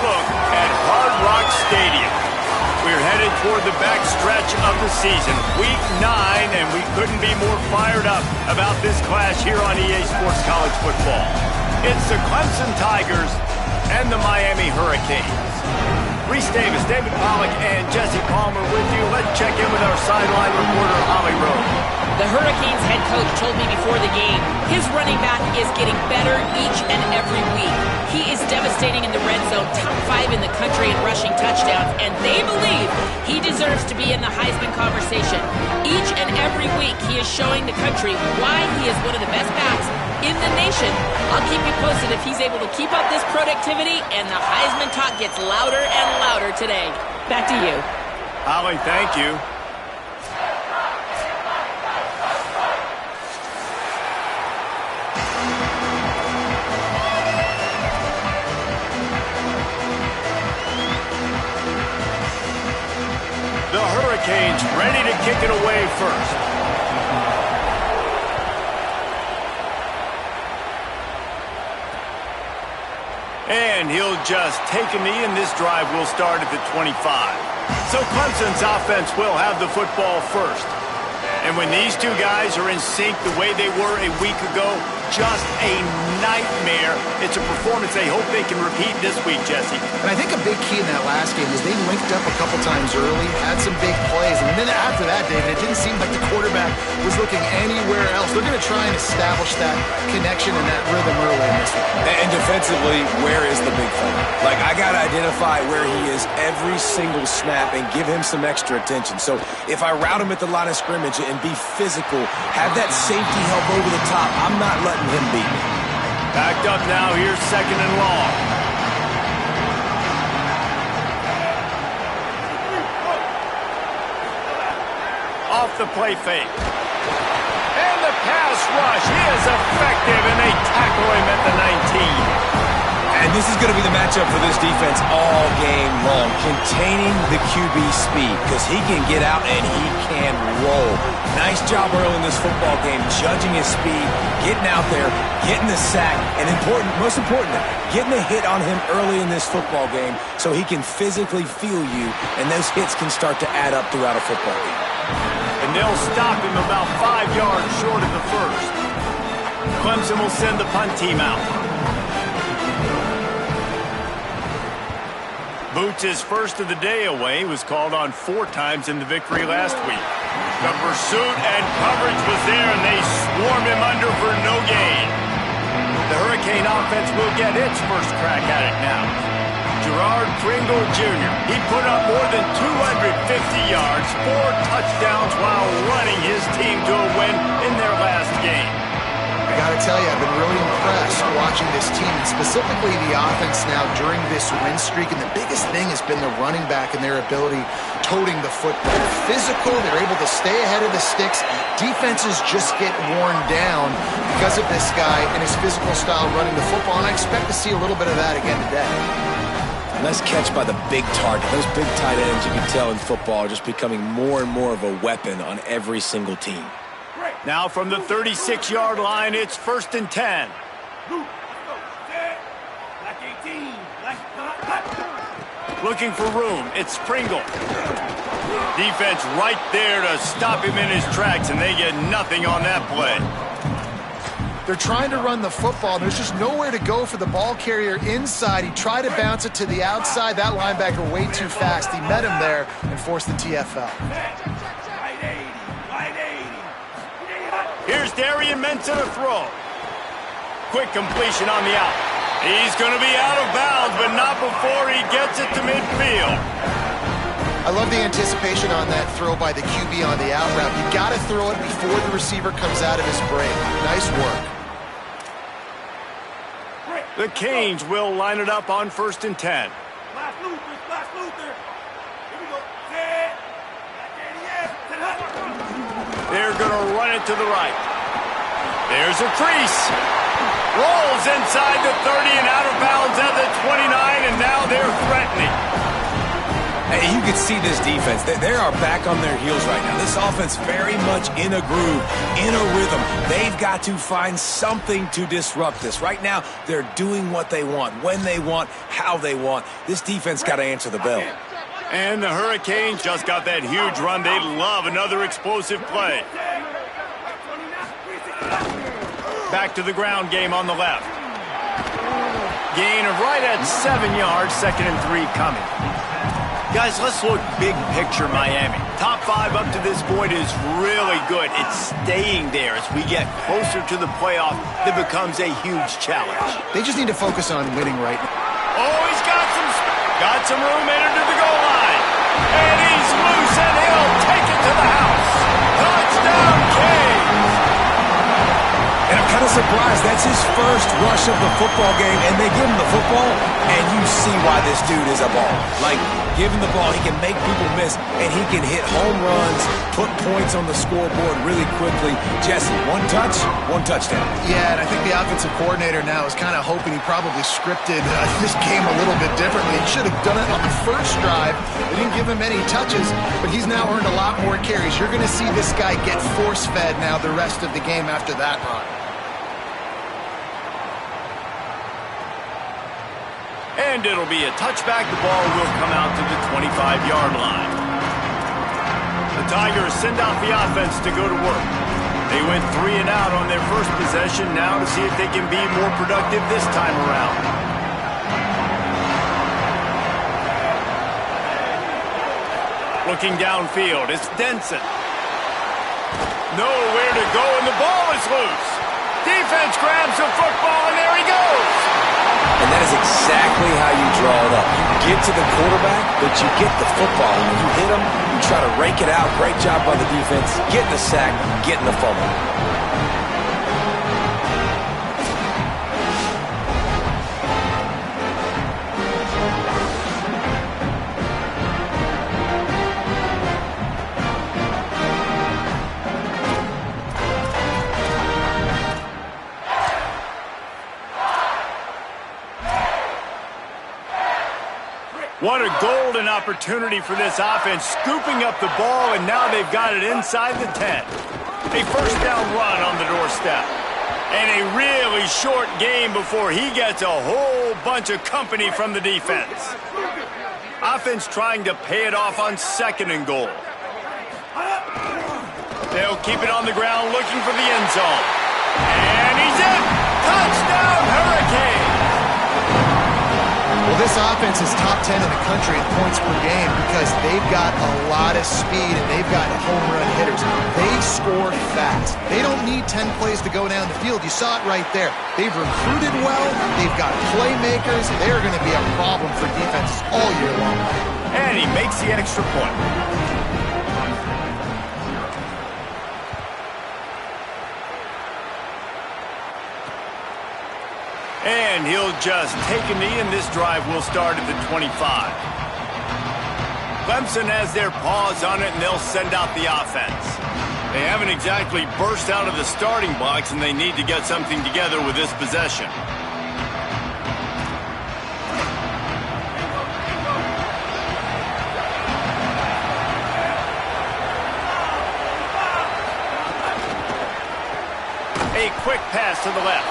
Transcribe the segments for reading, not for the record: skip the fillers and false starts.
look at Hard Rock Stadium. We're headed toward the back stretch of the season, Week 9, and we couldn't be more fired up about this clash here on EA Sports College Football. It's the Clemson Tigers and the Miami Hurricanes. Reese Davis, David Pollack, and Jesse Palmer with you. Let's check in with our sideline reporter, Holly Rowe. The Hurricanes head coach told me before the game, his running back is getting better each and every week. He is devastating in the red zone, top 5 in the country in rushing touchdowns, and they believe he deserves to be in the Heisman conversation. Each and every week, he is showing the country why he is one of the best backs in the nation. I'll keep you posted if he's able to keep up this productivity, and the Heisman talk gets louder and louder today. Back to you. Holly, thank you. The Hurricanes ready to kick it away first. And he'll just take a knee, and this drive will start at the 25. So Clemson's offense will have the football first. And when these two guys are in sync the way they were a week ago, just a nightmare. It's a performance they hope they can repeat this week, Jesse. And I think a big key in that last game is they linked up a couple times early, had some big plays, and then after that, David, it didn't seem like the quarterback was looking anywhere else. They're going to try and establish that connection and that rhythm early in this one. And defensively, where is the big fella? Like, I got to identify where he is every single snap and give him some extra attention. So if I route him at the line of scrimmage and be physical, have that safety help over the top, I'm not letting him beat me. Backed up now, here's 2nd and long. Off the play fake. And the pass rush, he is effective, and they tackle him at the 19. And this is going to be the matchup for this defense all game long, containing the QB speed, because he can get out and he can roll. Nice job early in this football game, judging his speed, getting out there, getting the sack, and most importantly, getting a hit on him early in this football game so he can physically feel you, and those hits can start to add up throughout a football game. And they'll stop him about 5 yards short of the first. Clemson will send the punt team out. Boots' first of the day away was called on 4 times in the victory last week. The pursuit and coverage was there, and they swarmed him under for no gain. The Hurricane offense will get its first crack at it now. Gerard Pringle Jr. He put up more than 250 yards, 4 touchdowns while running his team to a win in their last game. I got to tell you, I've been really impressed watching this team, and specifically the offense now during this win streak. And the biggest thing has been the running back and their ability toting the football. Physical, they're able to stay ahead of the sticks. Defenses just get worn down because of this guy and his physical style running the football, and I expect to see a little bit of that again today. Nice catch by the big target. Those big tight ends, you can tell in football, are just becoming more and more of a weapon on every single team. Now from the 36-yard line, it's 1st and 10. Looking for room, it's Pringle. Defense right there to stop him in his tracks, and they get nothing on that play. They're trying to run the football. There's just nowhere to go for the ball carrier inside. He tried to bounce it to the outside. That linebacker way too fast. He met him there and forced the TFL. Here's Darian Mensah to throw. Quick completion on the out. He's going to be out of bounds, but not before he gets it to midfield. I love the anticipation on that throw by the QB on the out route. You got to throw it before the receiver comes out of his break. Nice work. The Canes will line it up on 1st and 10. They're going to run it to the right. There's a crease. Rolls inside the 30 and out of bounds at the 29, and now they're threatening. Hey, And you can see this defense. They are back on their heels right now. This offense very much in a groove, in a rhythm. They've got to find something to disrupt this. Right now, they're doing what they want, when they want, how they want. This defense got to answer the bell. And the Hurricanes just got that huge run. They love another explosive play. Back to the ground game on the left. Gain of right at 7 yards, 2nd and 3 coming. Guys, let's look big picture Miami. Top 5 up to this point is really good. It's staying there as we get closer to the playoff. That becomes a huge challenge. They just need to focus on winning right now. Oh, he's got some room entered to the goal line. And he's loose and he'll take it to the house. Touchdown, Canes. And I'm kind of surprised. That's his first rush of the football game, and they give him the football, and you see why this dude is a baller. Like, give him the ball, he can make people miss, and he can hit home runs, put points on the scoreboard really quickly. Jesse, one touch, one touchdown. Yeah, and I think the offensive coordinator now is kind of hoping he probably scripted this game a little bit differently. He should have done it on the first drive. They didn't give him any touches, but he's now earned a lot more carries. You're going to see this guy get force-fed now the rest of the game after that run. And it'll be a touchback. The ball will come out to the 25-yard line. The Tigers send out the offense to go to work. They went 3 and out on their first possession. Now to see if they can be more productive this time around. Looking downfield, it's Denson. Nowhere to go, and the ball is loose. Defense grabs the football, and there he goes. And that is exactly how you draw it up. You get to the quarterback, but you get the football. When you hit him, you try to rake it out. Great job by the defense. Getting the sack, getting the fumble. What a golden opportunity for this offense, scooping up the ball, and now they've got it inside the 10. A first down run on the doorstep. And a really short game before he gets a whole bunch of company from the defense. Offense trying to pay it off on 2nd and goal. They'll keep it on the ground looking for the end zone. And he's in! Touchdown, Hurricane! Well, this offense is top 10 in the country in points per game because they've got a lot of speed and they've got home run hitters. They score fast. They don't need 10 plays to go down the field. You saw it right there. They've recruited well. They've got playmakers. They're going to be a problem for defenses all year long. And he makes the extra point. And he'll just take a knee, and this drive will start at the 25. Clemson has their paws on it, and they'll send out the offense. They haven't exactly burst out of the starting blocks, and they need to get something together with this possession. A quick pass to the left.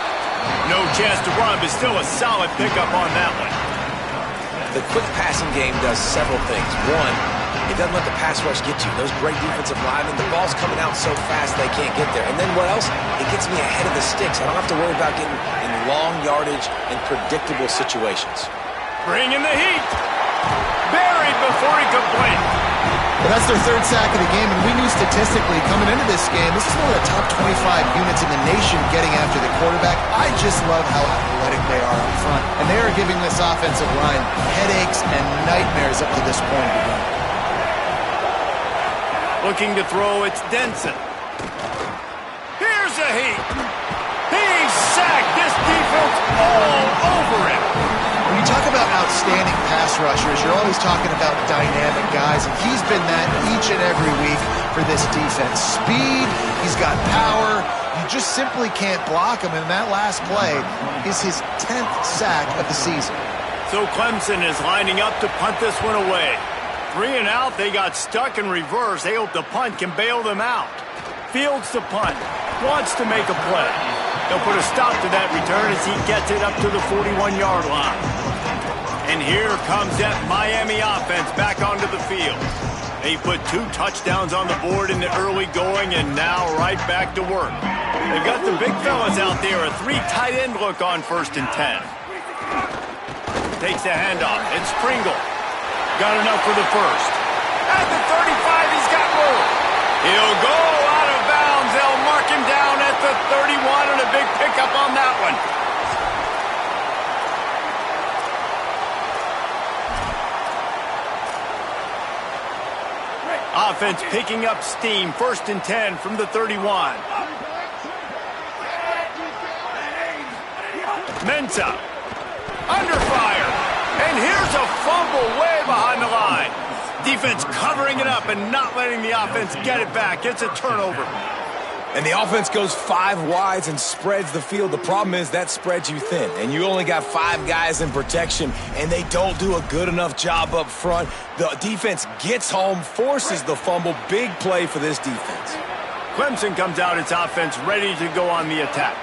No chance to run, but still a solid pickup on that one. The quick passing game does several things. One, it doesn't let the pass rush get you. Those great defensive linemen, the ball's coming out so fast they can't get there. And then what else? It gets me ahead of the sticks. I don't have to worry about getting in long yardage and predictable situations. Bring in the heat. Buried before he could blink. Well, that's their 3rd sack of the game, and we knew statistically coming into this game, this is one of the top 25 units in the nation getting after the quarterback. I just love how athletic they are up front, and they are giving this offensive line headaches and nightmares up to this point of the game. Looking to throw, it's Denson. Here's a heat. He's sacked. This defense all over him. When you talk about outstanding pass rushers, you're always talking about dynamic guys, and he's been that each and every week for this defense. Speed, he's got power, you just simply can't block him, and that last play is his 10th sack of the season. So Clemson is lining up to punt this one away. 3 and out, they got stuck in reverse. They hope the punt can bail them out. Fields the punt, wants to make a play. They'll put a stop to that return as he gets it up to the 41-yard line. And here comes that Miami offense back onto the field. They put 2 touchdowns on the board in the early going and now right back to work. They've got the big fellas out there, a 3 tight end look on 1st and 10. Takes the handoff. It's Pringle. Got enough for the first. At the 35, he's got room. He'll go out of bounds. They'll mark him down at the 31 and a big pickup on that one. Offense picking up steam. 1st and 10 from the 31. Mensah. Under fire. And here's a fumble way behind the line. Defense covering it up and not letting the offense get it back. It's a turnover. And the offense goes 5 wides and spreads the field. The problem is that spreads you thin, and you only got 5 guys in protection, and they don't do a good enough job up front. The defense gets home, forces the fumble. Big play for this defense. Clemson comes out its offense ready to go on the attack.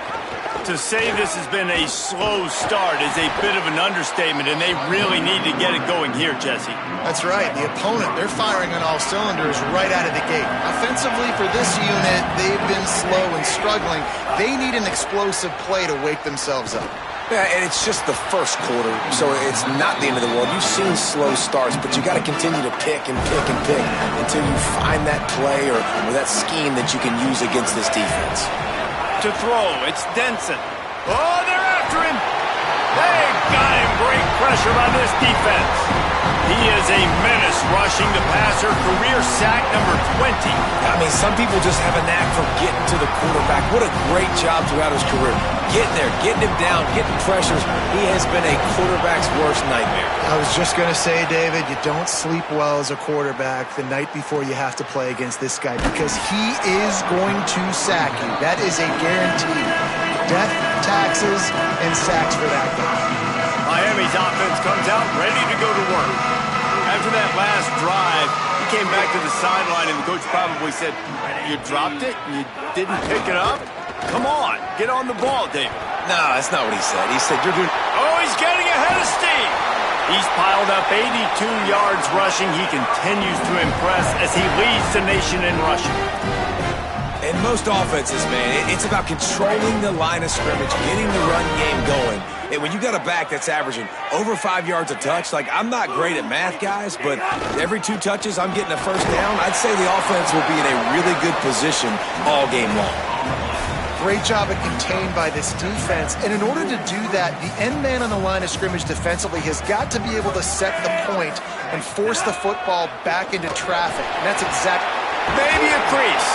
To say this has been a slow start is a bit of an understatement, and they really need to get it going here, Jesse. That's right. The opponent, they're firing on all cylinders right out of the gate. Offensively, for this unit, they've been slow and struggling. They need an explosive play to wake themselves up. Yeah, and it's just the first quarter, so it's not the end of the world. You've seen slow starts, but you got to continue to pick and pick and pick until you find that play or that scheme that you can use against this defense. To throw, it's Denson. Oh, they're after him. They got him. Great pressure by this defense. He is a menace rushing the passer. Career sack number 20. I mean, some people just have a knack for getting to the quarterback. What a great job throughout his career. Getting there, getting him down, getting pressures. He has been a quarterback's worst nightmare. I was just going to say, David, you don't sleep well as a quarterback the night before you have to play against this guy because he is going to sack you. That is a guarantee. Death, taxes, and sacks for that guy. Miami's offense comes out ready to go to work. After that last drive, he came back to the sideline, and the coach probably said, "You dropped it? You didn't pick it up? Come on, get on the ball, David." No, that's not what he said. He said, "You're doing..." Oh, he's getting ahead of steam. He's piled up 82 yards rushing. He continues to impress as he leads the nation in rushing. In most offenses, man, it's about controlling the line of scrimmage, getting the run game going. And when you got a back that's averaging over 5 yards a touch, like, I'm not great at math, guys, but every 2 touches I'm getting a first down, I'd say the offense will be in a really good position all game long. Great job at contained by this defense. And in order to do that, the end man on the line of scrimmage defensively has got to be able to set the point and force the football back into traffic. And that's exactly... Maybe a crease.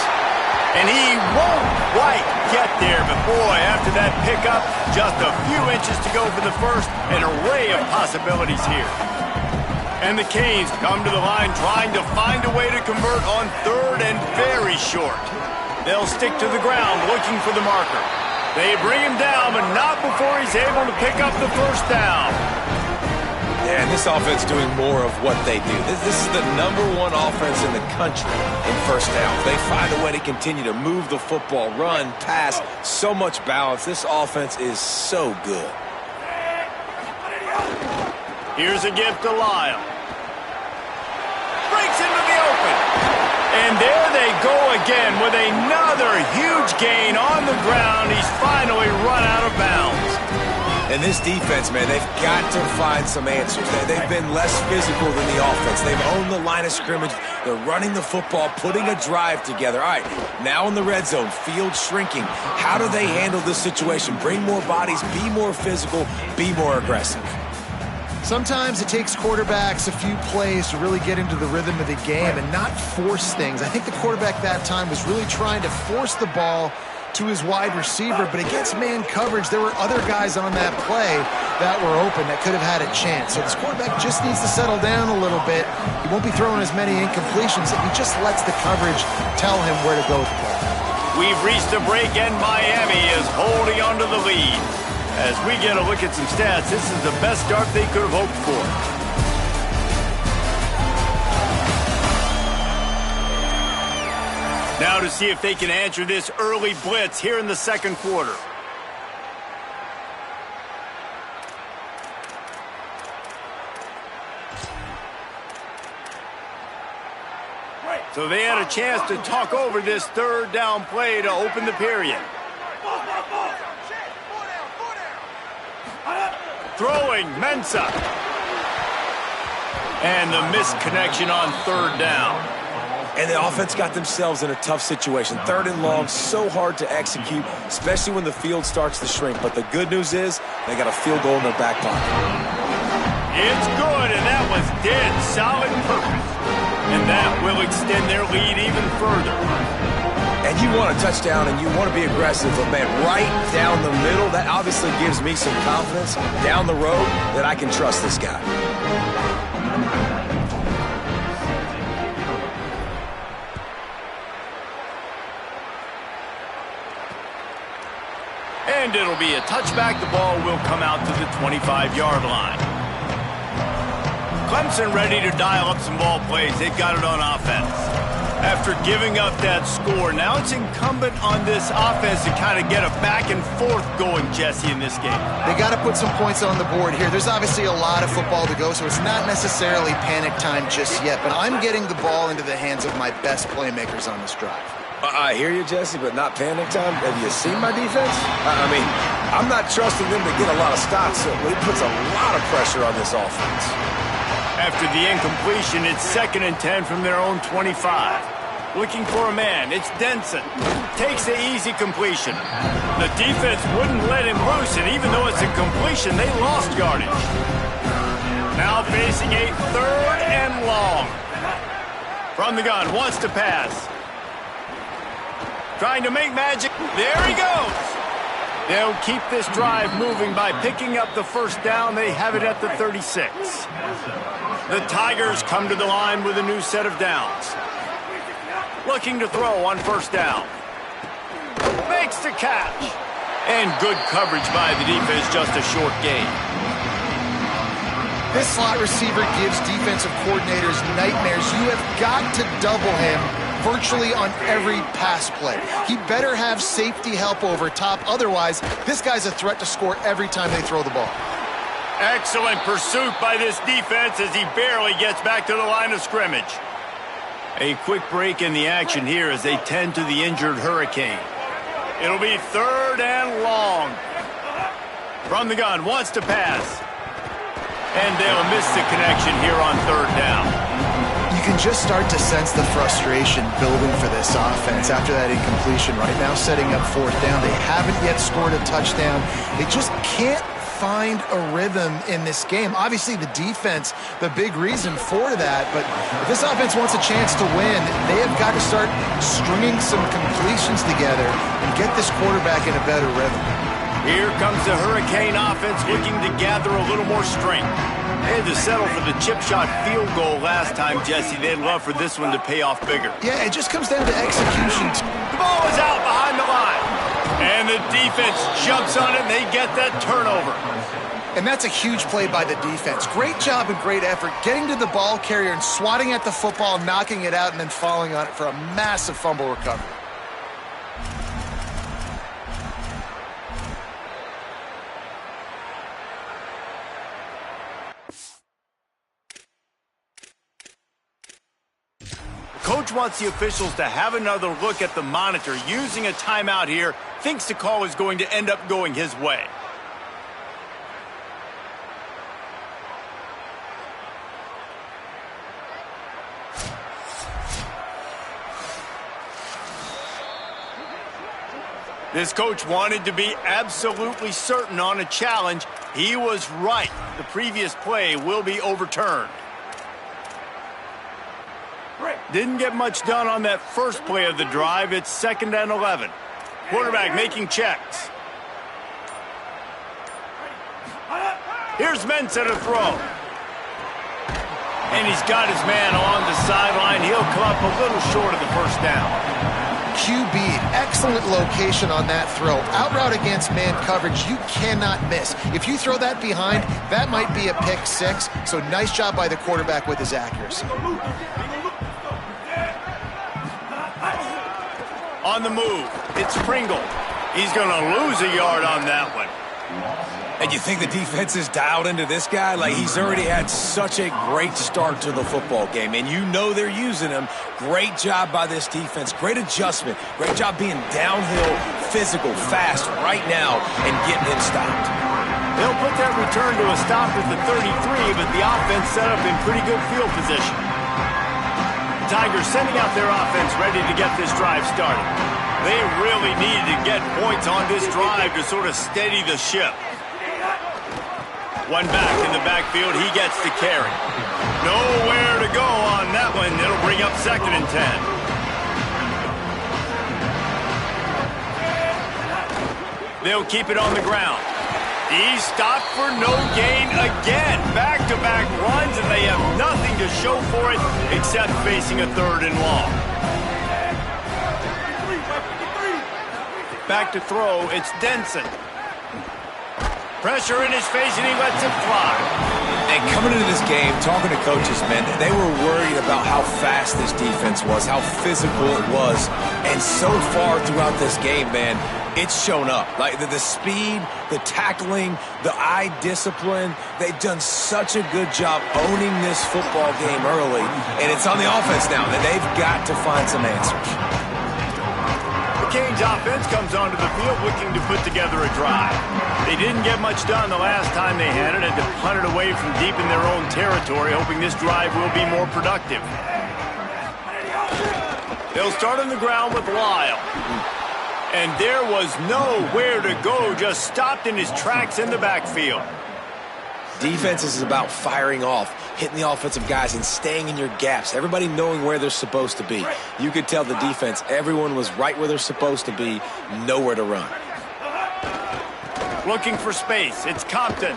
And he won't quite get there. But, boy, after that pickup, just a few inches to go for the first. An array of possibilities here. And the Canes come to the line trying to find a way to convert on 3rd and very short. They'll stick to the ground looking for the marker. They bring him down, but not before he's able to pick up the first down. Yeah, and this offense doing more of what they do. This is the #1 offense in the country in first downs. They find a way to continue to move the football, run, pass, so much balance. This offense is so good. Here's a gift to Lyle. Breaks into the open. And there they go again with another huge gain on the ground. He's finally run out of bounds. And this defense, man, they've got to find some answers. They've been less physical than the offense. They've owned the line of scrimmage. They're running the football, putting a drive together. All right, now in the red zone, field shrinking. How do they handle this situation? Bring more bodies, be more physical, be more aggressive. Sometimes it takes quarterbacks a few plays to really get into the rhythm of the game and not force things. I think the quarterback that time was really trying to force the ball to his wide receiver, but against man coverage, there were other guys on that play that were open that could have had a chance. So this quarterback just needs to settle down a little bit. He won't be throwing as many incompletions if he just lets the coverage tell him where to go with the ball. We've reached a break, and Miami is holding on to the lead. As we get a look at some stats, this is the best start they could have hoped for. Now to see if they can answer this early blitz here in the second quarter. So they had a chance to talk over this third down play to open the period. Throwing, Mensah. And the missed connection on third down. And the offense got themselves in a tough situation. Third and long, so hard to execute, especially when the field starts to shrink. But the good news is they got a field goal in their back pocket. It's good, and that was dead solid purpose. And that will extend their lead even further. And you want a touchdown and you want to be aggressive, but man, right down the middle, that obviously gives me some confidence down the road that I can trust this guy. And it'll be a touchback. The ball will come out to the 25-yard line. Clemson ready to dial up some ball plays. They've got it on offense. After giving up that score, now it's incumbent on this offense to kind of get a back and forth going, Jesse, in this game. They got to put some points on the board here. There's obviously a lot of football to go, so it's not necessarily panic time just yet, but I'm getting the ball into the hands of my best playmakers on this drive. I hear you, Jesse, but not panic time. Have you seen my defense? I mean, I'm not trusting them to get a lot of stops, so it puts a lot of pressure on this offense. After the incompletion, it's 2nd and 10 from their own 25. Looking for a man. It's Denson. Takes the easy completion. The defense wouldn't let him loose, and even though it's a completion, they lost yardage. Now facing a 3rd and long. From the gun, wants to pass. Trying to make magic. There he goes. They'll keep this drive moving by picking up the first down. They have it at the 36. The Tigers come to the line with a new set of downs. Looking to throw on first down. Makes the catch. And good coverage by the defense, just a short gain. This slot receiver gives defensive coordinators nightmares. You have got to double him virtually on every pass play. He better have safety help over top. Otherwise, this guy's a threat to score every time they throw the ball. Excellent pursuit by this defense as he barely gets back to the line of scrimmage. A quick break in the action here as they tend to the injured Hurricane. It'll be 3rd and long. From the gun, wants to pass. And they'll miss the connection here on 3rd down. You can just start to sense the frustration building for this offense after that incompletion. Right now, setting up 4th down. They haven't yet scored a touchdown. They just can't find a rhythm in this game. Obviously, the defense, the big reason for that. But if this offense wants a chance to win, they have got to start stringing some completions together and get this quarterback in a better rhythm. Here comes the Hurricane offense looking to gather a little more strength. They had to settle for the chip shot field goal last time, Jesse. They'd love for this one to pay off bigger. Yeah, it just comes down to execution. The ball is out behind the line. And the defense jumps on it, and they get that turnover. And that's a huge play by the defense. Great job and great effort getting to the ball carrier and swatting at the football, knocking it out, and then falling on it for a massive fumble recovery. Coach wants the officials to have another look at the monitor. Using a timeout here, thinks the call is going to end up going his way. This coach wanted to be absolutely certain on a challenge. He was right. The previous play will be overturned. Didn't get much done on that first play of the drive. It's 2nd and 11. Quarterback making checks. Here's Mensah to throw. And he's got his man along the sideline. He'll come up a little short of the first down. QB, excellent location on that throw. Out route against man coverage, you cannot miss. If you throw that behind, that might be a pick 6. So nice job by the quarterback with his accuracy. On the move, it's Pringle. He's going to lose a yard on that one. And you think the defense is dialed into this guy? Like, he's already had such a great start to the football game, and you know they're using him. Great job by this defense. Great adjustment. Great job being downhill, physical, fast right now, and getting him stopped. They'll put that return to a stop at the 33, but the offense set up in pretty good field position. The Tigers sending out their offense ready to get this drive started. They really needed to get points on this drive to sort of steady the ship. One back in the backfield, he gets the carry. Nowhere to go on that one. It'll bring up 2nd and 10. They'll keep it on the ground. He's stopped for no gain again. Back-to-back runs, and they have nothing to show for it except facing a 3rd and long. Back to throw, it's Denson. Pressure in his face, and he lets it fly. And coming into this game, talking to coaches, man, they were worried about how fast this defense was, how physical it was. And so far throughout this game, man, it's shown up. Like the speed, the tackling, the eye discipline, they've done such a good job owning this football game early. And it's on the offense now that they've got to find some answers. Canes offense comes onto the field looking to put together a drive. They didn't get much done the last time they had it, and to punt it away from deep in their own territory, hoping this drive will be more productive. They'll start on the ground with Lyle. And there was nowhere to go, just stopped in his tracks in the backfield. Defense is about firing off, hitting the offensive guys and staying in your gaps. Everybody knowing where they're supposed to be. You could tell the defense, everyone was right where they're supposed to be, nowhere to run. Looking for space, it's Compton.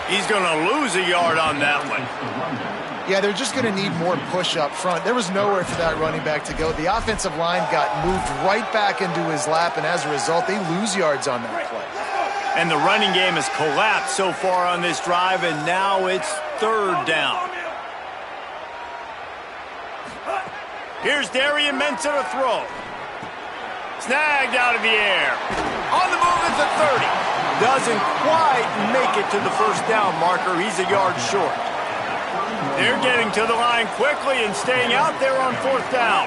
He's going to lose a yard on that one. Yeah, they're just going to need more push up front. There was nowhere for that running back to go. The offensive line got moved right back into his lap, and as a result, they lose yards on that play. And the running game has collapsed so far on this drive, and now it's 3rd down. Here's Darian Mensah to throw. Snagged out of the air. On the move at the 30. Doesn't quite make it to the 1st down marker. He's a yard short. They're getting to the line quickly and staying out there on 4th down.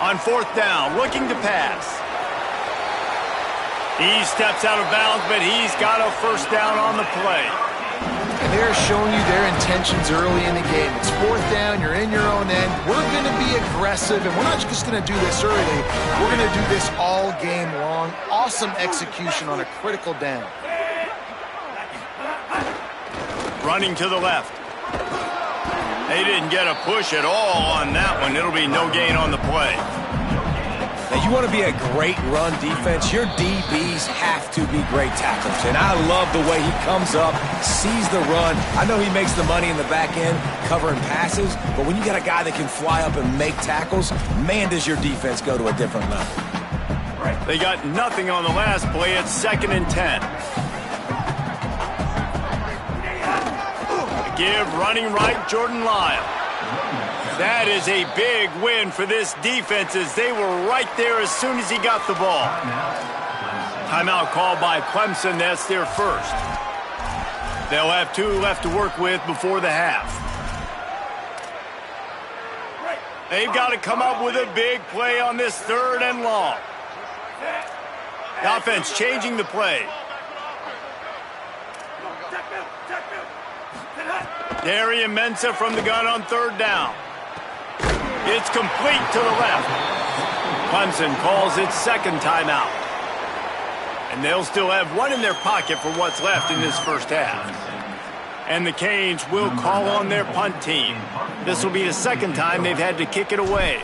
On 4th down, looking to pass. He steps out of bounds, but he's got a 1st down on the play. And they're showing you their intentions early in the game. It's 4th down, you're in your own end. We're going to be aggressive, and we're not just going to do this early. We're going to do this all game long. Awesome execution on a critical down. Running to the left. They didn't get a push at all on that one. It'll be no gain on the play. Now, you want to be a great run defense, your DBs have to be great tacklers. And I love the way he comes up, sees the run. I know he makes the money in the back end covering passes, but when you got a guy that can fly up and make tackles, man, does your defense go to a different level. They got nothing on the last play. It's 2nd and 10. Give running right, Jordan Lyle. That is a big win for this defense as they were right there as soon as he got the ball. Timeout called by Clemson. That's their 1st. They'll have 2 left to work with before the half. They've got to come up with a big play on this 3rd and long. The offense changing the play. Darian Mensah from the gun on 3rd down. It's complete to the left. Clemson calls its 2nd timeout. And they'll still have 1 in their pocket for what's left in this 1st half. And the Canes will call on their punt team. This will be the 2nd time they've had to kick it away.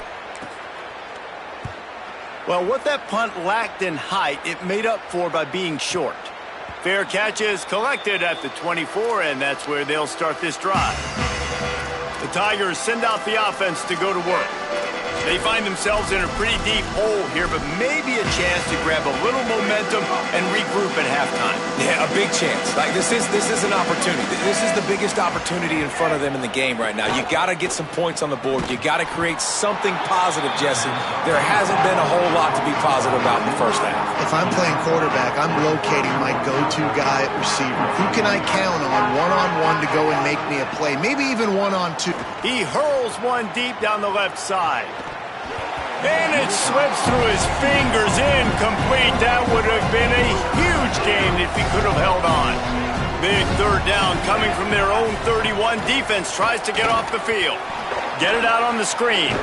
Well, what that punt lacked in height, it made up for by being short. Fair catch is collected at the 24, and that's where they'll start this drive. The Tigers send out the offense to go to work. They find themselves in a pretty deep hole here, but maybe a chance to grab a little momentum and regroup at halftime. Yeah, a big chance. Like this is an opportunity. This is the biggest opportunity in front of them in the game right now. You got to get some points on the board. You got to create something positive, Jesse. There hasn't been a whole lot to be positive about in the first half. If I'm playing quarterback, I'm locating my go-to guy at receiver. Who can I count on one-on-one to go and make me a play? Maybe even one-on-two. He hurls one deep down the left side. And it slips through his fingers, incomplete. That would have been a huge gain if he could have held on. Big third down coming from their own 31. Defense tries to get off the field. Get it out on the screen.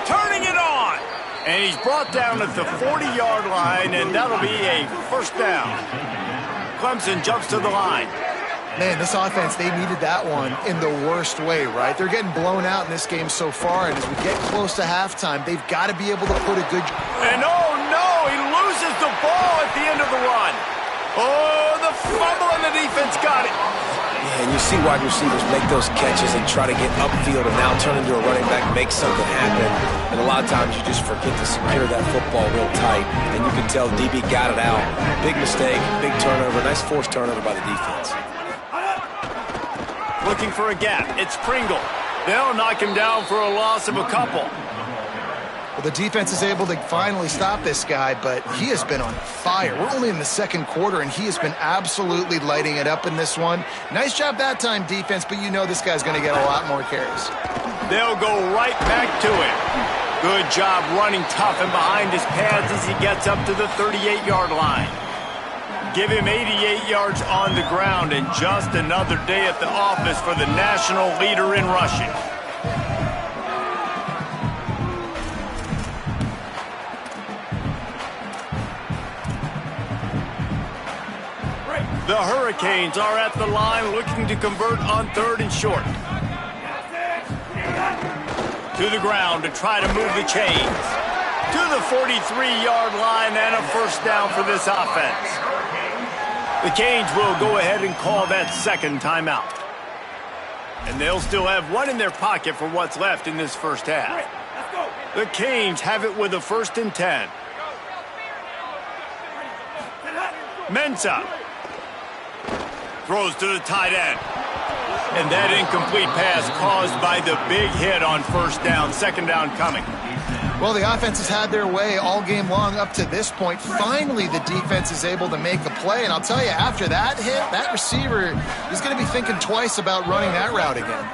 Turning it on. And he's brought down at the 40-yard line, and that'll be a first down. Clemson jumps to the line. Man, this offense, they needed that one in the worst way, right? They're getting blown out in this game so far, and as we get close to halftime, they've got to be able to put a good... And oh no, he loses the ball at the end of the run. Oh, the fumble and the defense got it. Yeah, and you see wide receivers make those catches and try to get upfield and now turn into a running back, make something happen. And a lot of times you just forget to secure that football real tight, and you can tell DB got it out. Big mistake, big turnover, nice forced turnover by the defense. Looking for a gap. It's Pringle. They'll knock him down for a loss of a couple. Well, the defense is able to finally stop this guy, but he has been on fire. We're only in the second quarter, and he has been absolutely lighting it up in this one. Nice job that time, defense, but you know this guy's going to get a lot more carries. They'll go right back to it. Good job running tough and behind his pads as he gets up to the 38-yard line. Give him 88 yards on the ground, and just another day at the office for the national leader in rushing. The Hurricanes are at the line looking to convert on third and short. To the ground to try to move the chains. To the 43-yard line and a first down for this offense. The Canes will go ahead and call that second timeout. And they'll still have one in their pocket for what's left in this first half. The Canes have it with a 1st and 10. Mensah throws to the tight end. And that incomplete pass caused by the big hit on first down. Second down coming. Well, the offense has had their way all game long up to this point. Finally, the defense is able to make a play. And I'll tell you, after that hit, that receiver is going to be thinking twice about running that route again.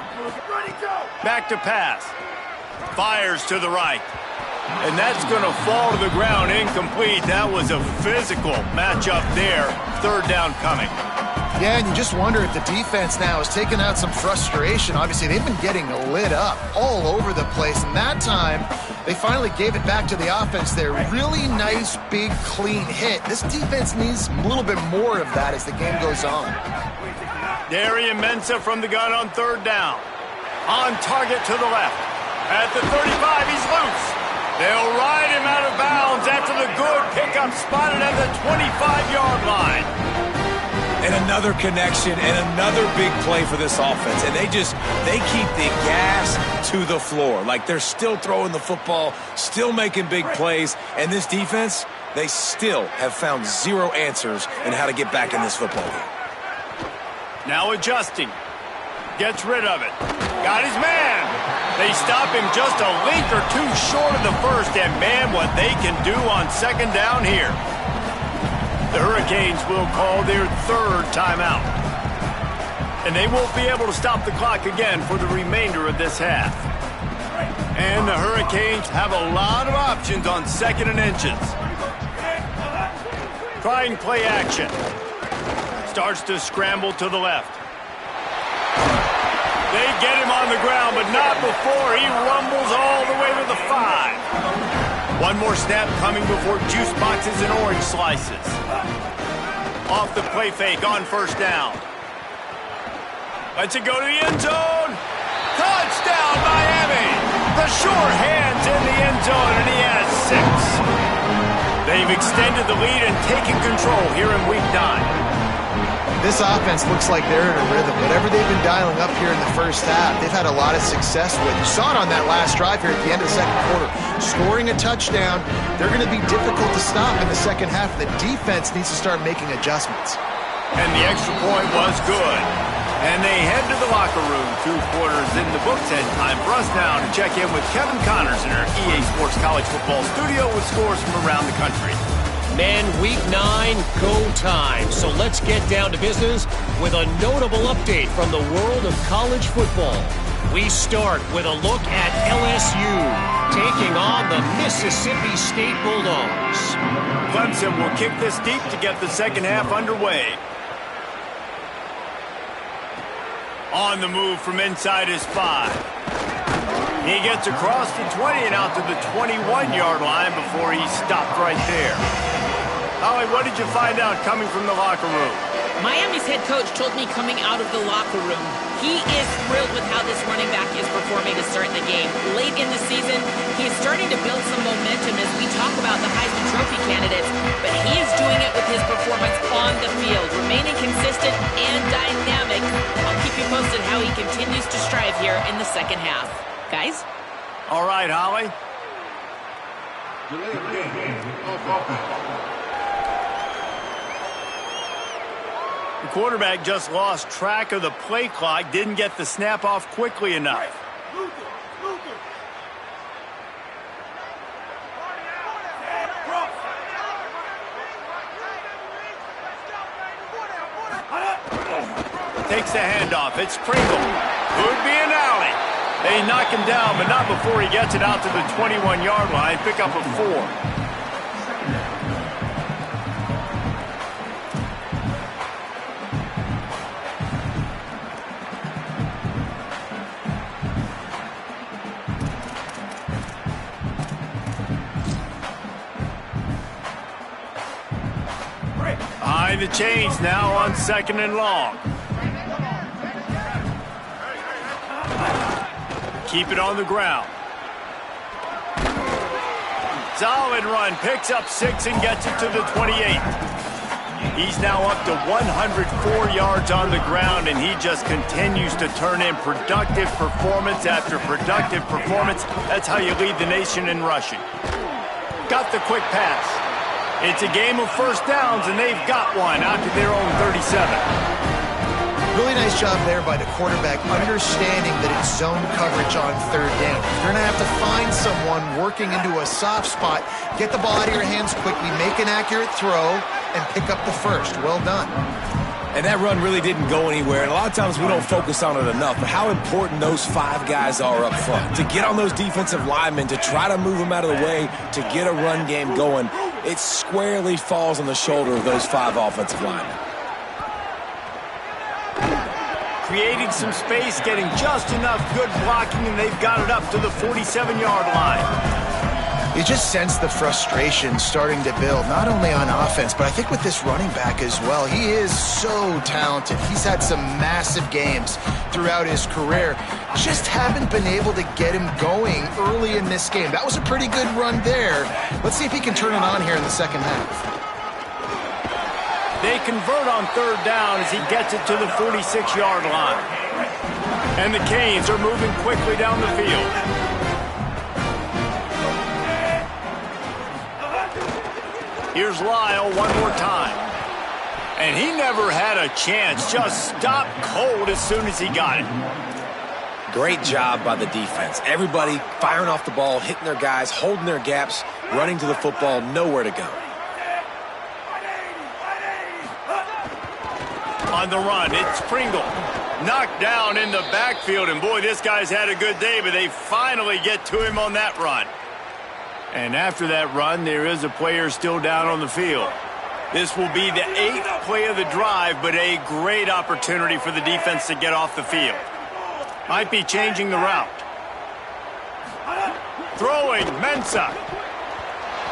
Back to pass. Fires to the right. And that's going to fall to the ground incomplete. That was a physical matchup there. Third down coming. Yeah, and you just wonder if the defense now is taking out some frustration. Obviously, they've been getting lit up all over the place. And that time, they finally gave it back to the offense there. Really nice, big, clean hit. This defense needs a little bit more of that as the game goes on. Darian Mensah from the gun on third down. On target to the left. At the 35, he's loose. They'll ride him out of bounds after the good pickup spotted at the 25-yard line. And another connection and another big play for this offense. And they keep the gas to the floor. Like they're still throwing the football, still making big plays. And this defense, they still have found zero answers in how to get back in this football game. Now adjusting. Gets rid of it. Got his man. They stop him just a length or two short of the first. And man, what they can do on second down here. The Hurricanes will call their third timeout. And they won't be able to stop the clock again for the remainder of this half. And the Hurricanes have a lot of options on second and inches. Trying play action. Starts to scramble to the left. They get him on the ground, but not before he rumbles all the way to the 5. One more snap coming before juice boxes and orange slices. Off the play fake on first down. Lets it go to the end zone. Touchdown, Miami. The sure hands in the end zone, and he has 6. They've extended the lead and taken control here in week 9. This offense looks like they're in a rhythm. Whatever they've been dialing up here in the first half, they've had a lot of success with. You saw it on that last drive here at the end of the second quarter. Scoring a touchdown, they're going to be difficult to stop in the second half. The defense needs to start making adjustments. And the extra point was good. And they head to the locker room. 2 quarters in the books, and time for us now to check in with Kevin Connors in our EA Sports College Football studio with scores from around the country. Men, week 9, go time. So let's get down to business with a notable update from the world of college football. We start with a look at LSU taking on the Mississippi State Bulldogs. Clemson will kick this deep to get the second half underway. On the move from inside his 5. He gets across the 20 and out to the 21-yard line before he stopped right there. Holly, what did you find out coming from the locker room? Miami's head coach told me coming out of the locker room, he is thrilled with how this running back is performing to start the game. Late in the season, he is starting to build some momentum as we talk about the Heisman Trophy candidates, but he is doing it with his performance on the field, remaining consistent and dynamic. I'll keep you posted how he continues to strive here in the second half. Guys? All right, Holly. The quarterback just lost track of the play clock, didn't get the snap off quickly enough. Takes the handoff. It's Pringle. Could be an alley. They knock him down, but not before he gets it out to the 21-yard line. Pick up a 4. Behind the chains now on 2nd and long. Keep it on the ground. Solid run, picks up 6 and gets it to the 28. He's now up to 104 yards on the ground, and he just continues to turn in productive performance after productive performance. That's how you lead the nation in rushing. Got the quick pass. It's a game of first downs, and they've got one out to their own 37. Really nice job there by the quarterback, understanding that it's zone coverage on 3rd down. You're going to have to find someone working into a soft spot, get the ball out of your hands quickly, make an accurate throw, and pick up the first. Well done. And that run really didn't go anywhere, and a lot of times we don't focus on it enough, but how important those 5 guys are up front. To get on those defensive linemen, to try to move them out of the way, to get a run game going, it squarely falls on the shoulder of those 5 offensive linemen. Creating some space, getting just enough good blocking, and they've got it up to the 47-yard line. You just sense the frustration starting to build, not only on offense, but I think with this running back as well. He is so talented. He's had some massive games throughout his career. Just haven't been able to get him going early in this game. That was a pretty good run there. Let's see if he can turn it on here in the second half. They convert on 3rd down as he gets it to the 46-yard line. And the Canes are moving quickly down the field. Here's Lyle one more time. And he never had a chance, just stopped cold as soon as he got it. Great job by the defense. Everybody firing off the ball, hitting their guys, holding their gaps, running to the football, nowhere to go. On the run, it's Pringle. Knocked down in the backfield, and boy, this guy's had a good day, but they finally get to him on that run. And after that run, there is a player still down on the field. This will be the 8th play of the drive, but a great opportunity for the defense to get off the field. Might be changing the route. Throwing, Mensah.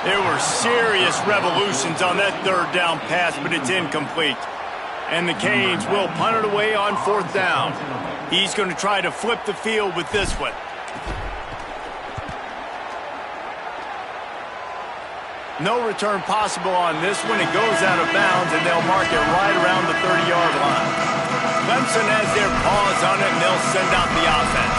There were serious revolutions on that 3rd down pass, but it's incomplete. And the Canes will punt it away on 4th down. He's going to try to flip the field with this one. No return possible on this one. It goes out of bounds, and they'll mark it right around the 30-yard line. Clemson has their paws on it, and they'll send out the offense.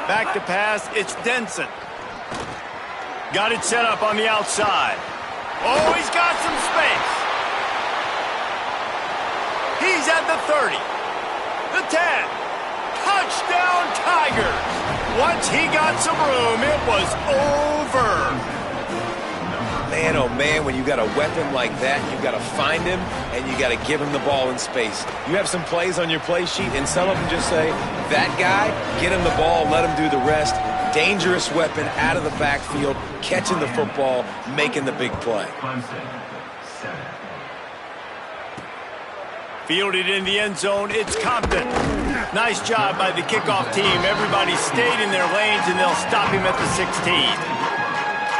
Back to pass, it's Denson. Got it set up on the outside. Oh, he's got some space. He's at the 30, the 10. Touchdown, Tigers. Once he got some room, it was over. Man, oh man, when you got a weapon like that, you got to find him, and you got to give him the ball in space. You have some plays on your play sheet, and some of them just say, that guy, get him the ball, let him do the rest. Dangerous weapon out of the backfield, catching the football, making the big play. Fielded in the end zone, it's Compton. Nice job by the kickoff team. Everybody stayed in their lanes, and they'll stop him at the 16.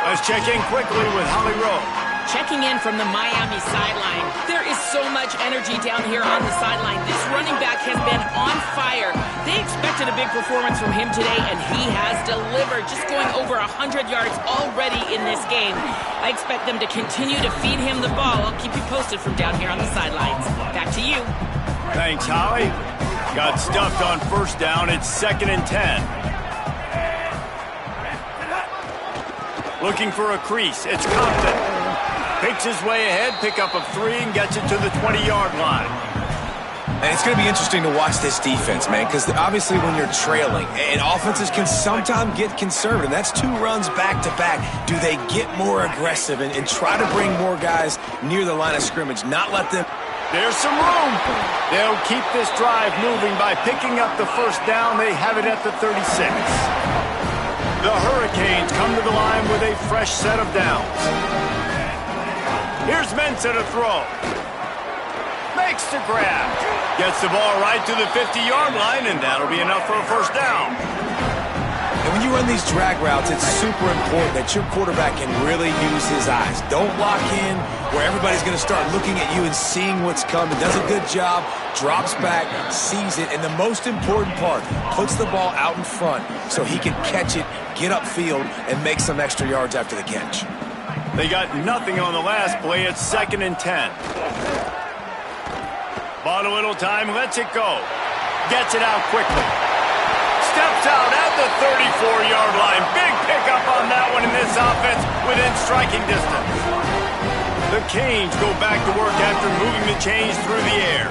Let's check in quickly with Holly Rowe. Checking in from the Miami sideline. There is so much energy down here on the sideline. This running back has been on fire. They expected a big performance from him today, and he has delivered, just going over 100 yards already in this game. I expect them to continue to feed him the ball. I'll keep you posted from down here on the sidelines. Back to you. Thanks, Holly. Got stuffed on first down. It's 2nd and 10. Looking for a crease. It's Compton. Picks his way ahead, pickup of 3, and gets it to the 20-yard line. And it's going to be interesting to watch this defense, man, because obviously when you're trailing, and offenses can sometimes get conservative. That's 2 runs back-to-back. Do they get more aggressive and try to bring more guys near the line of scrimmage, not let them... There's some room. They'll keep this drive moving by picking up the first down. They have it at the 36. The Hurricanes come to the line with a fresh set of downs. Here's Mensah to throw. Makes the grab. Gets the ball right to the 50-yard line, and that'll be enough for a first down. And when you run these drag routes, it's super important that your quarterback can really use his eyes. Don't lock in where everybody's going to start looking at you and seeing what's coming. Does a good job, drops back, sees it, and the most important part, puts the ball out in front so he can catch it, get upfield, and make some extra yards after the catch. They got nothing on the last play. It's 2nd and 10. Bought a little time, lets it go. Gets it out quickly. Steps out at the 34-yard line. Big pickup on that one in this offense within striking distance. The Canes go back to work after moving the chains through the air.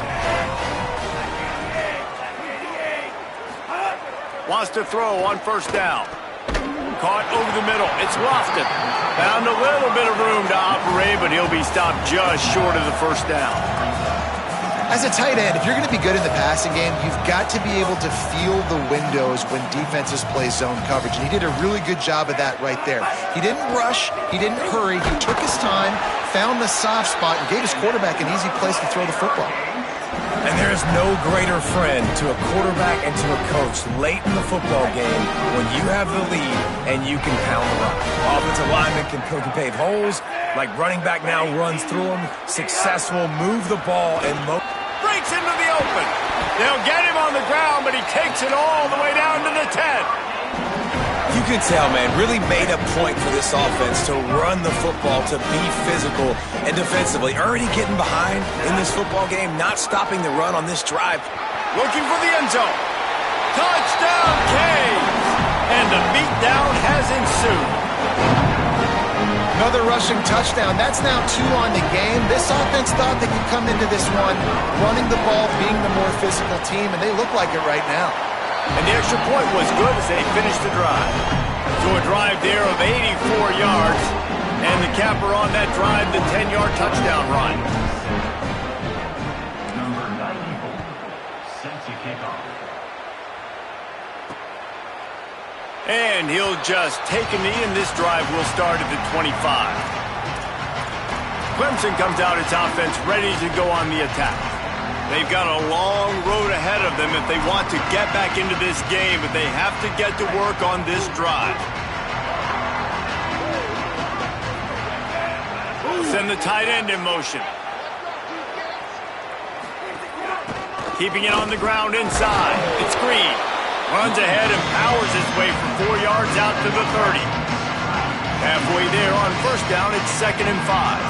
Wants to throw on first down. Caught over the middle. It's Lofton. Found a little bit of room to operate, but he'll be stopped just short of the first down. As a tight end, if you're going to be good in the passing game, you've got to be able to feel the windows when defenses play zone coverage. And he did a really good job of that right there. He didn't rush. He didn't hurry. He took his time, found the soft spot, and gave his quarterback an easy place to throw the football. And there is no greater friend to a quarterback and to a coach late in the football game when you have the lead and you can pound the rock. Offensive linemen can pave holes, like running back now runs through them. Successful, move the ball, and breaks into the open. They'll get him on the ground, but he takes it all the way down to the 10. You can tell, man, really made a point for this offense to run the football, to be physical and defensively. Already getting behind in this football game, not stopping the run on this drive. Looking for the end zone. Touchdown, Canes! And a beatdown has ensued. Another rushing touchdown. That's now 2 on the game. This offense thought they could come into this one running the ball, being the more physical team, and they look like it right now. And the extra point was good as they finished the drive. So a drive there of 84 yards, and the capper on that drive, the 10-yard touchdown run. Number 94, set to kick off. And he'll just take a knee, and this drive will start at the 25. Clemson comes out its offense ready to go on the attack. They've got a long road ahead of them if they want to get back into this game, but they have to get to work on this drive. Send the tight end in motion. Keeping it on the ground inside. It's Green. Runs ahead and powers his way for 4 yards out to the 30. Halfway there on first down, it's 2nd and 5.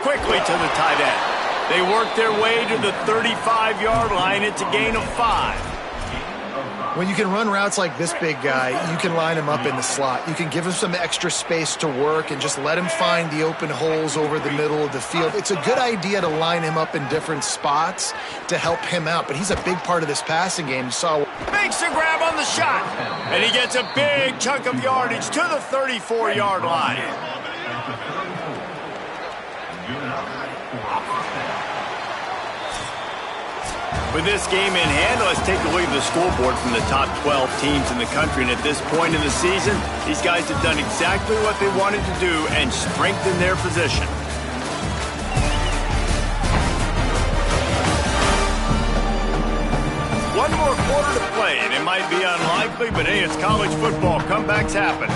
Quickly to the tight end. They work their way to the 35-yard line. It's a gain of 5. When you can run routes like this big guy, you can line him up in the slot. You can give him some extra space to work and just let him find the open holes over the middle of the field. It's a good idea to line him up in different spots to help him out, but he's a big part of this passing game. You saw. Makes a grab on the shot, and he gets a big chunk of yardage to the 34-yard line. With this game in hand, let's take a look at the scoreboard from the top 12 teams in the country. And at this point in the season, these guys have done exactly what they wanted to do and strengthen their position. One more quarter to play, and it might be unlikely, but hey, it's college football. Comebacks happen.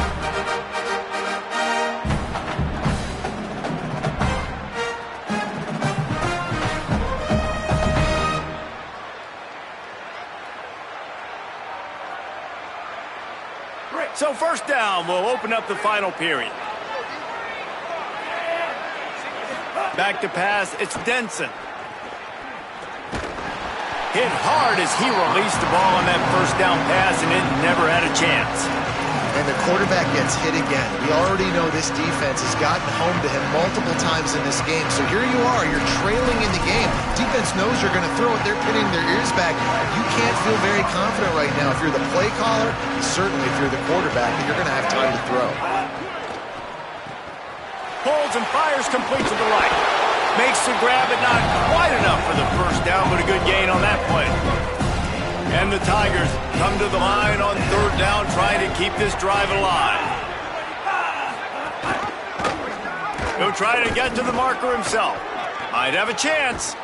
So first down, we'll open up the final period. Back to pass, it's Denson. Hit hard as he released the ball on that first down pass, and it never had a chance. And the quarterback gets hit again. We already know this defense has gotten home to him multiple times in this game. So here you are, you're trailing in the game. Defense knows you're going to throw it. They're pinning their ears back. You can't feel very confident right now. If you're the play caller, certainly if you're the quarterback, that you're going to have time to throw. Pulls and fires complete to the right. Makes the grab, but not quite enough for the first down, but a good gain on that play. And the Tigers come to the line on third down, trying to keep this drive alive. He'll try to get to the marker himself. Might have a chance.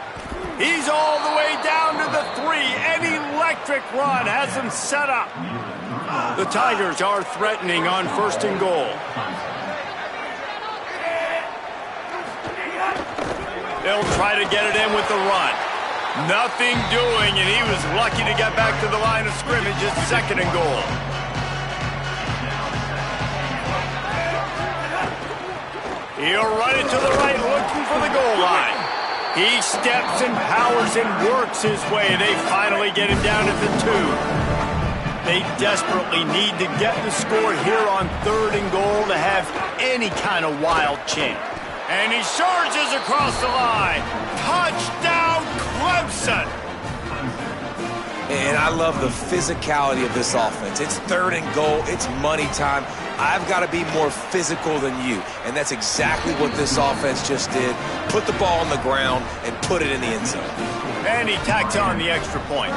He's all the way down to the 3. An electric run has him set up. The Tigers are threatening on 1st and goal. They'll try to get it in with the run. Nothing doing, and he was lucky to get back to the line of scrimmage at 2nd and goal. He'll run it to the right, looking for the goal line. He steps and powers and works his way. They finally get him down at the 2. They desperately need to get the score here on 3rd and goal to have any kind of wild chance. And he surges across the line. Touchdown, Clemson! And I love the physicality of this offense. It's 3rd and goal. It's money time. I've got to be more physical than you. And that's exactly what this offense just did. Put the ball on the ground and put it in the end zone. And he tacks on the extra point.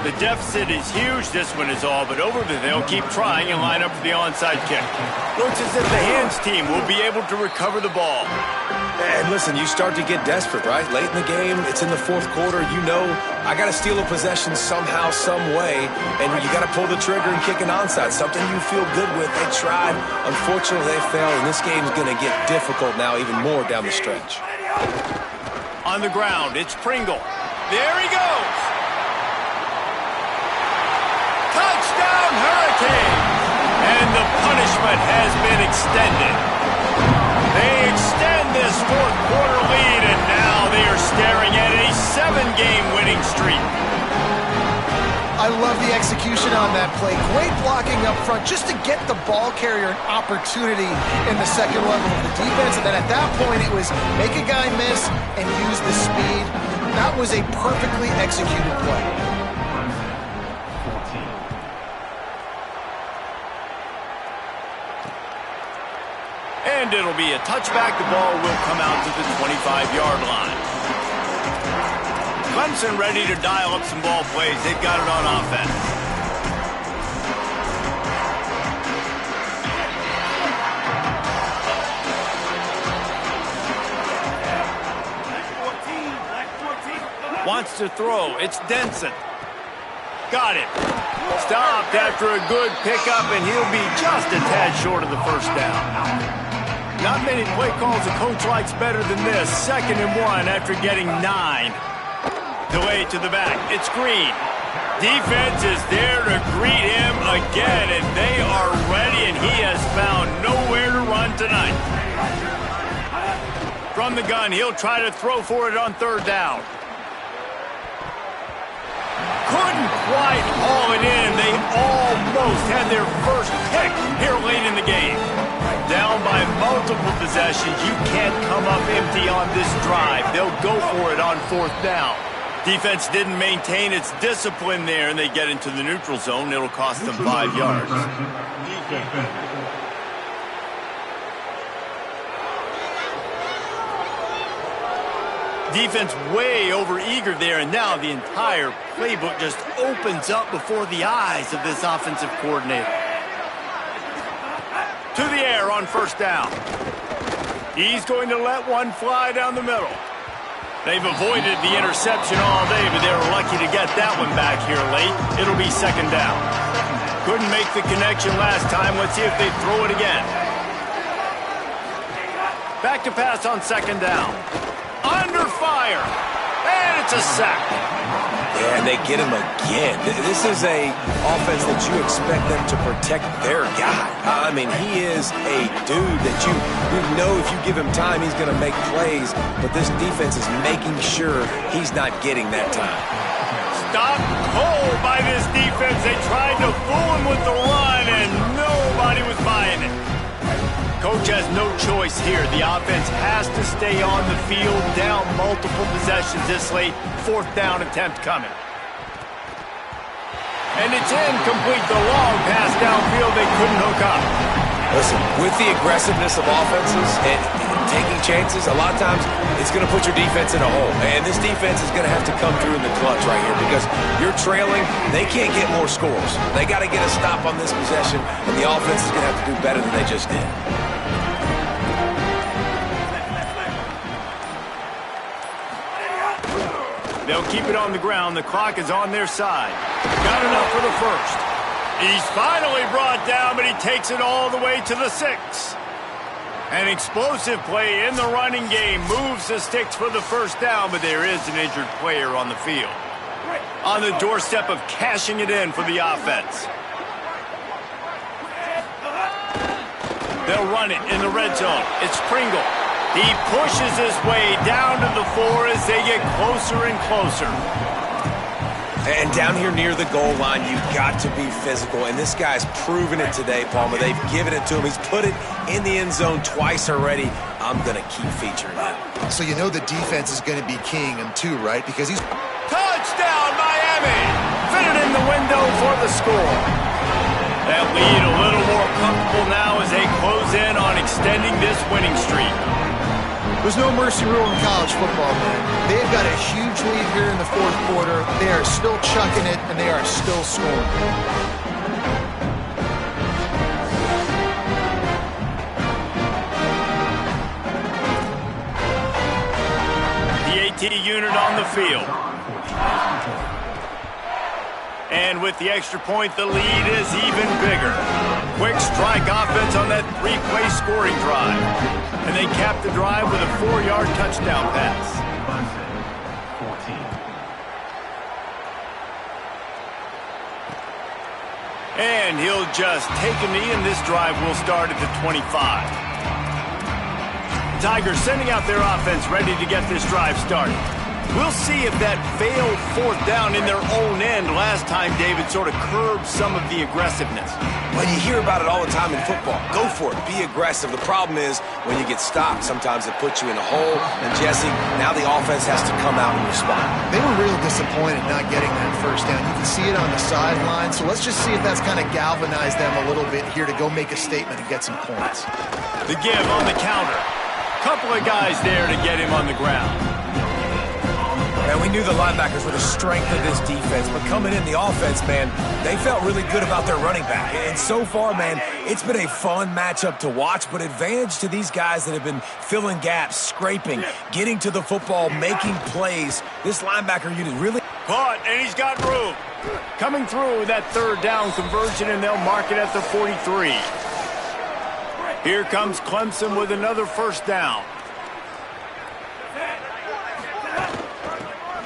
The deficit is huge. This one is all but over, but they'll keep trying and line up for the onside kick. Looks as if the hands team will be able to recover the ball. And listen, you start to get desperate, right? Late in the game, it's in the 4th quarter. You know, I got to steal a possession somehow, some way, and you got to pull the trigger and kick an onside, something you feel good with. They tried. Unfortunately, they failed, and this game's going to get difficult now, even more down the stretch. On the ground, it's Pringle. There he goes. Touchdown, Hurricanes! And the punishment has been extended. They extend this 4th quarter lead, and now they are staring at a 7-game winning streak. I love the execution on that play. Great blocking up front just to get the ball carrier an opportunity in the 2nd level of the defense. And then at that point, it was make a guy miss and use the speed. That was a perfectly executed play. And it'll be a touchback. The ball will come out to the 25-yard line. Clemson ready to dial up some ball plays. They've got it on offense. Wants to throw. It's Denson. Got it. Stopped after a good pickup, and he'll be just a tad short of the first down. Not many play calls a coach likes better than this. 2nd and 1 after getting 9. Delay to the back. It's Green. Defense is there to greet him again, and they are ready, and he has found nowhere to run tonight. From the gun, he'll try to throw for it on 3rd down. Couldn't quite haul it in. They almost had their first pick here late in the game. Down by multiple possessions. You can't come up empty on this drive. They'll go for it on 4th down. Defense didn't maintain its discipline there, and they get into the neutral zone. It'll cost them 5 yards. Defense way over-eager there, and now the entire playbook just opens up before the eyes of this offensive coordinator. To the air on 1st down. He's going to let one fly down the middle. They've avoided the interception all day, but they were lucky to get that one back here late. It'll be 2nd down. Couldn't make the connection last time. Let's see if they throw it again. Back to pass on 2nd down. Under fire. And it's a sack. Yeah, and they get him again. This is a offense that you expect them to protect their guy. I mean, he is a dude that you know if you give him time, he's going to make plays. But this defense is making sure he's not getting that time. Stopped cold by this defense. They tried to fool him with the run, and nobody was buying it. Coach has no choice here. The offense has to stay on the field, down multiple possessions this late. 4th down attempt coming. And it's incomplete. The long pass downfield, they couldn't hook up. Listen, with the aggressiveness of offenses and taking chances, a lot of times it's going to put your defense in a hole. And this defense is going to have to come through in the clutch right here because you're trailing. They can't get more scores. They got to get a stop on this possession, and the offense is going to have to do better than they just did. They'll keep it on the ground. The clock is on their side. Got enough for the 1st. He's finally brought down, but he takes it all the way to the 6. An explosive play in the running game. Moves the sticks for the 1st down, but there is an injured player on the field. On the doorstep of cashing it in for the offense. They'll run it in the red zone. It's Pringle. He pushes his way down to the 4 as they get closer and closer. And down here near the goal line, you've got to be physical. And this guy's proven it today, Palmer. They've given it to him. He's put it in the end zone twice already. I'm going to keep featuring him. So you know the defense is going to be keying him too, right? Because he's... Touchdown, Miami! Fitted in the window for the score. That lead a little more comfortable now as they close in on extending this winning streak. There's no mercy rule in college football, man. They've got a huge lead here in the 4th quarter. They are still chucking it, and they are still scoring. The AT unit on the field. And with the extra point, the lead is even bigger. Quick strike offense on that 3-play scoring drive. And they cap the drive with a 4-yard touchdown pass. And he'll just take a knee, and this drive will start at the 25. Tigers sending out their offense ready to get this drive started. We'll see if that failed 4th down in their own end last time, David, sort of curbed some of the aggressiveness. Well, you hear about it all the time in football. Go for it. Be aggressive. The problem is when you get stopped, sometimes it puts you in a hole. And, Jesse, now the offense has to come out and respond. They were real disappointed not getting that 1st down. You can see it on the sideline. So let's just see if that's kind of galvanized them a little bit here to go make a statement and get some points. The give on the counter. Couple of guys there to get him on the ground. Man, we knew the linebackers were the strength of this defense, but coming in the offense, man, they felt really good about their running back. And so far, man, it's been a fun matchup to watch, but advantage to these guys that have been filling gaps, scraping, getting to the football, making plays. This linebacker unit really... Caught, and he's got room. Coming through that 3rd down conversion, and they'll mark it at the 43. Here comes Clemson with another first down.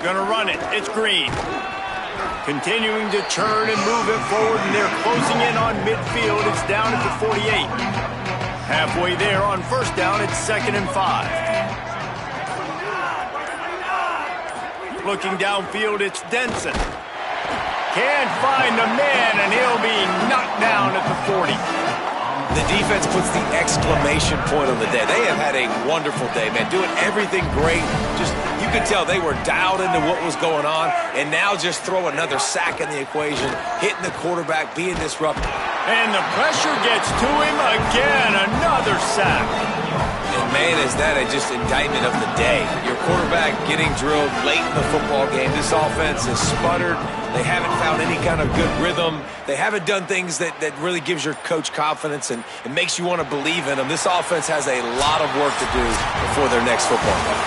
Gonna run it. It's Green. Continuing to churn and move it forward, and they're closing in on midfield. It's down at the 48. Halfway there on first down, it's 2nd and 5. Looking downfield, it's Denson. Can't find the man, and he'll be knocked down at the 40. The defense puts the exclamation point on the day. They have had a wonderful day, man. Doing everything great. Just, you could tell they were dialed into what was going on, and now just throw another sack in the equation, hitting the quarterback, being disruptive. And the pressure gets to him again. Another sack. And, man, is that just indictment of the day. Your quarterback getting drilled late in the football game. This offense has sputtered. They haven't found any kind of good rhythm. They haven't done things that really gives your coach confidence and makes you want to believe in them. This offense has a lot of work to do before their next football game.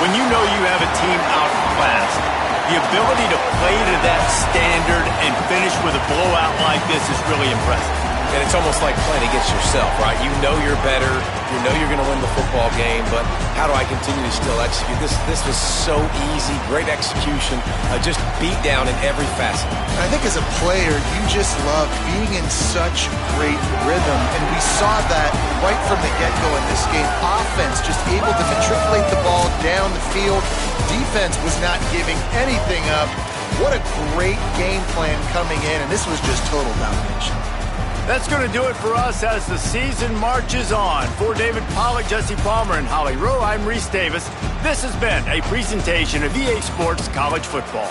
When you know you have a team outclassed, the ability to play to that standard and finish with a blowout like this is really impressive. And it's almost like playing against yourself, right? You know you're better. You know you're going to win the football game, but how do I continue to still execute? This was so easy, great execution, just beat down in every facet. I think as a player, you just love being in such great rhythm, and we saw that right from the get-go in this game. Offense just able to matriculate the ball down the field. Defense was not giving anything up. What a great game plan coming in, and this was just total domination. That's going to do it for us as the season marches on. For David Pollack, Jesse Palmer, and Holly Rowe, I'm Reese Davis. This has been a presentation of EA Sports College Football.